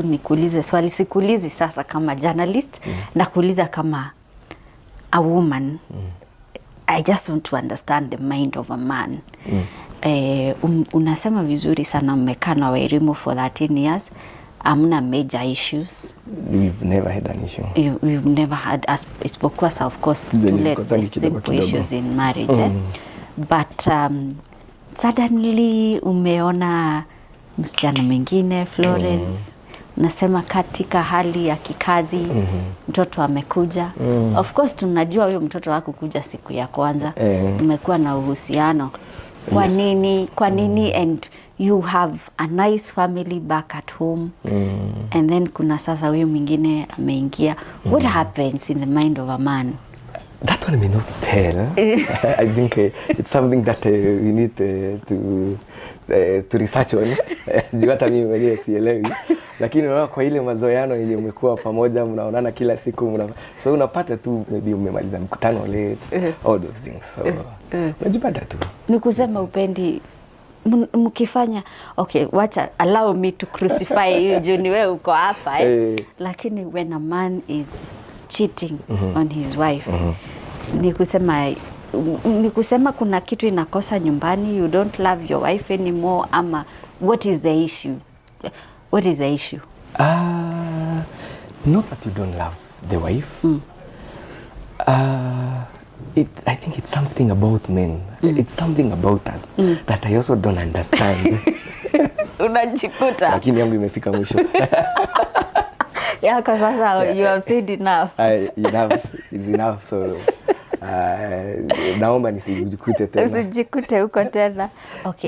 Nikuulize swali, sikuulizi sasa kama journalist, nakuuliza kama a woman. I just want to understand the mind of a man. Unasema vizuri sana, mmekaa na Wairimu for 13 years. Amna major issues. We've never had an issue. We've never had, isipokuwa of course the simple issues in marriage. But suddenly umeona msichana mwingine Florence. Unasema katika hali ya kikazi mtoto amekuja. Of course tunajua huyo mtoto wako kuja siku ya kwanza. Umekuwa na uhusiano. Kwa nini and you have a nice family back at home. And then kuna sasa huyo mwingine ameingia. What happens in the mind of a man? That one may not tell. I think it's something that we need to research on. Juu hata mimi mwenyewe sielewi. Lakini unaona kwa ile mazoeano yenye umekuwa pamoja, mnaonana kila siku, so unapata tu maybe umemaliza mkutano late, all those things. So unajipata tu. Ni kusema upendi mkifanya, okay, wacha allow me to crucify you juu ni wewe uko hapa lakini when a man is cheating on his wife, ni kusema kuna kitu inakosa nyumbani, you don't love your wife anymore, ama what is the issue? What is the issue? Not that you don't love the wife. I think it's something about men. It's something about us that I also don't understand. Unajikuta. Lakini yangu imefika mwisho. Yeah, because you have said enough. Enough is enough. So naomba nisijikute tena. Usijikute huko tena. Okay.